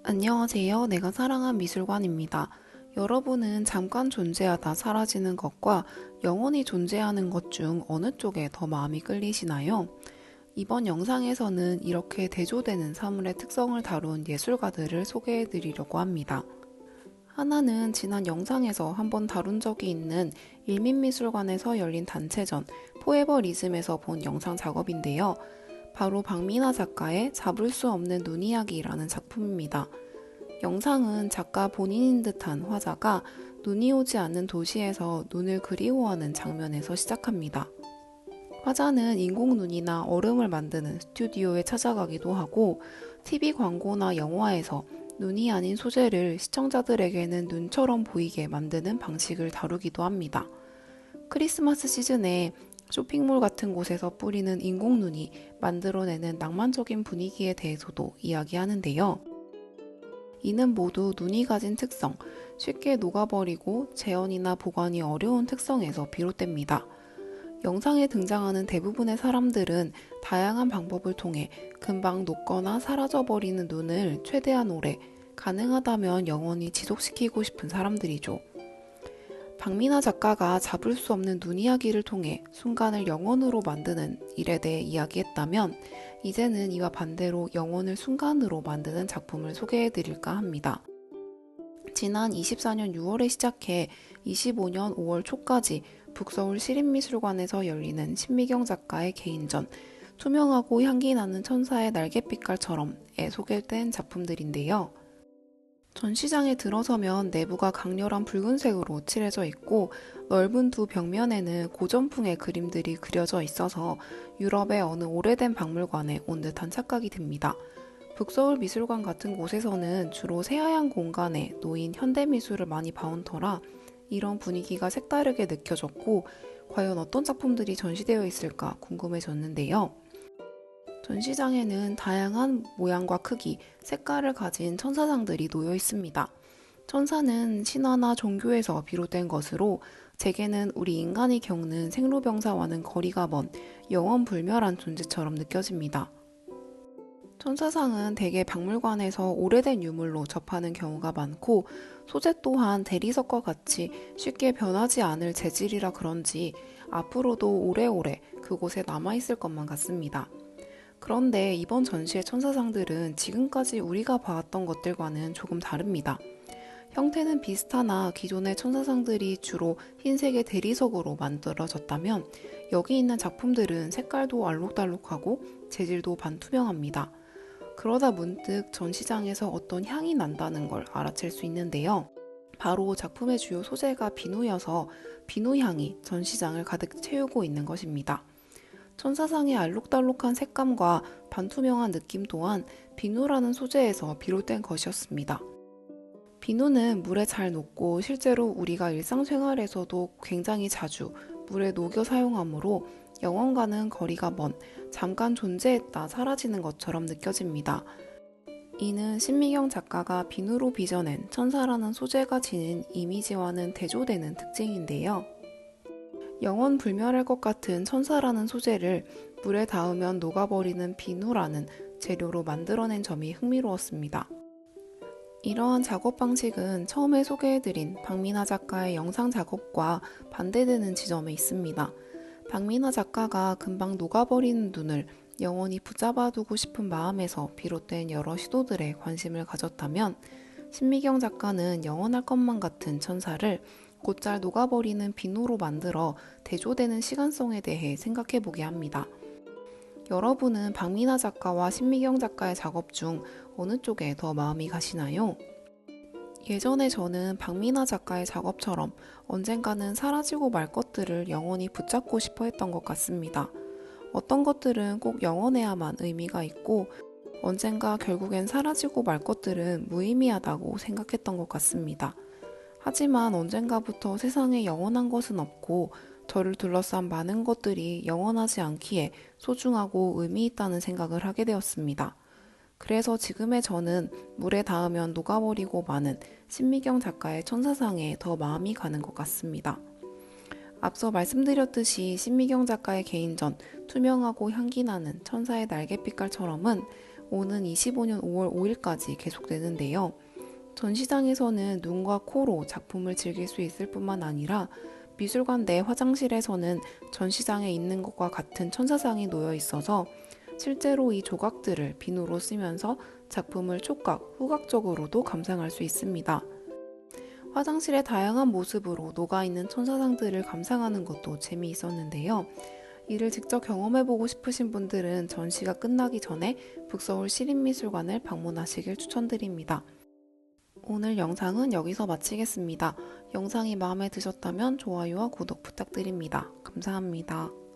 안녕하세요. 내가 사랑한 미술관입니다. 여러분은 잠깐 존재하다 사라지는 것과 영원히 존재하는 것 중 어느 쪽에 더 마음이 끌리시나요? 이번 영상에서는 이렇게 대조되는 사물의 특성을 다룬 예술가들을 소개해 드리려고 합니다. 하나는 지난 영상에서 한번 다룬 적이 있는 일민미술관에서 열린 단체전 포에버 리즘에서 본 영상 작업인데요. 바로 박미나 작가의 잡을 수 없는 눈 이야기라는 작품입니다. 영상은 작가 본인인 듯한 화자가 눈이 오지 않는 도시에서 눈을 그리워하는 장면에서 시작합니다. 화자는 인공눈이나 얼음을 만드는 스튜디오에 찾아가기도 하고 TV 광고나 영화에서 눈이 아닌 소재를 시청자들에게는 눈처럼 보이게 만드는 방식을 다루기도 합니다. 크리스마스 시즌에 쇼핑몰 같은 곳에서 뿌리는 인공눈이 만들어내는 낭만적인 분위기에 대해서도 이야기하는데요. 이는 모두 눈이 가진 특성, 쉽게 녹아버리고 재현이나 보관이 어려운 특성에서 비롯됩니다. 영상에 등장하는 대부분의 사람들은 다양한 방법을 통해 금방 녹거나 사라져버리는 눈을 최대한 오래, 가능하다면 영원히 지속시키고 싶은 사람들이죠. 박미나 작가가 잡을 수 없는 눈 이야기를 통해 순간을 영원으로 만드는 일에 대해 이야기했다면, 이제는 이와 반대로 영혼을 순간으로 만드는 작품을 소개해 드릴까 합니다. 지난 24년 6월에 시작해 25년 5월 초까지 북서울 시립미술관에서 열리는 신미경 작가의 개인전 투명하고 향기 나는 천사의 날갯빛깔처럼에 소개된 작품들인데요. 전시장에 들어서면 내부가 강렬한 붉은색으로 칠해져 있고 넓은 두 벽면에는 고전풍의 그림들이 그려져 있어서 유럽의 어느 오래된 박물관에 온 듯한 착각이 듭니다. 북서울 미술관 같은 곳에서는 주로 새하얀 공간에 놓인 현대미술을 많이 봐온 터라 이런 분위기가 색다르게 느껴졌고 과연 어떤 작품들이 전시되어 있을까 궁금해졌는데요. 전시장에는 다양한 모양과 크기, 색깔을 가진 천사상들이 놓여 있습니다. 천사는 신화나 종교에서 비롯된 것으로 제게는 우리 인간이 겪는 생로병사와는 거리가 먼 영원불멸한 존재처럼 느껴집니다. 천사상은 대개 박물관에서 오래된 유물로 접하는 경우가 많고 소재 또한 대리석과 같이 쉽게 변하지 않을 재질이라 그런지 앞으로도 오래오래 그곳에 남아있을 것만 같습니다. 그런데 이번 전시의 천사상들은 지금까지 우리가 봐왔던 것들과는 조금 다릅니다. 형태는 비슷하나 기존의 천사상들이 주로 흰색의 대리석으로 만들어졌다면 여기 있는 작품들은 색깔도 알록달록하고 재질도 반투명합니다. 그러다 문득 전시장에서 어떤 향이 난다는 걸 알아챌 수 있는데요. 바로 작품의 주요 소재가 비누여서 비누향이 전시장을 가득 채우고 있는 것입니다. 천사상의 알록달록한 색감과 반투명한 느낌 또한 비누라는 소재에서 비롯된 것이었습니다. 비누는 물에 잘 녹고 실제로 우리가 일상생활에서도 굉장히 자주 물에 녹여 사용하므로 영혼과는 거리가 먼 잠깐 존재했다 사라지는 것처럼 느껴집니다. 이는 신미경 작가가 비누로 빚어낸 천사라는 소재가 지닌 이미지와는 대조되는 특징인데요. 영원 불멸할 것 같은 천사라는 소재를 물에 닿으면 녹아버리는 비누라는 재료로 만들어낸 점이 흥미로웠습니다. 이러한 작업 방식은 처음에 소개해드린 박미나 작가의 영상 작업과 반대되는 지점에 있습니다. 박미나 작가가 금방 녹아버리는 눈을 영원히 붙잡아두고 싶은 마음에서 비롯된 여러 시도들에 관심을 가졌다면 신미경 작가는 영원할 것만 같은 천사를 곧잘 녹아버리는 비누로 만들어 대조되는 시간성에 대해 생각해보게 합니다. 여러분은 박미나 작가와 신미경 작가의 작업 중 어느 쪽에 더 마음이 가시나요? 예전에 저는 박미나 작가의 작업처럼 언젠가는 사라지고 말 것들을 영원히 붙잡고 싶어 했던 것 같습니다. 어떤 것들은 꼭 영원해야만 의미가 있고 언젠가 결국엔 사라지고 말 것들은 무의미하다고 생각했던 것 같습니다. 하지만 언젠가부터 세상에 영원한 것은 없고 저를 둘러싼 많은 것들이 영원하지 않기에 소중하고 의미 있다는 생각을 하게 되었습니다. 그래서 지금의 저는 물에 닿으면 녹아버리고 마는 신미경 작가의 천사상에 더 마음이 가는 것 같습니다. 앞서 말씀드렸듯이 신미경 작가의 개인전 투명하고 향기 나는 천사의 날갯빛깔처럼은 오는 25년 5월 5일까지 계속되는데요. 전시장에서는 눈과 코로 작품을 즐길 수 있을 뿐만 아니라 미술관 내 화장실에서는 전시장에 있는 것과 같은 천사상이 놓여 있어서 실제로 이 조각들을 비누로 쓰면서 작품을 촉각, 후각적으로도 감상할 수 있습니다. 화장실의 다양한 모습으로 녹아있는 천사상들을 감상하는 것도 재미있었는데요. 이를 직접 경험해보고 싶으신 분들은 전시가 끝나기 전에 북서울 시립미술관을 방문하시길 추천드립니다. 오늘 영상은 여기서 마치겠습니다. 영상이 마음에 드셨다면 좋아요와 구독 부탁드립니다. 감사합니다.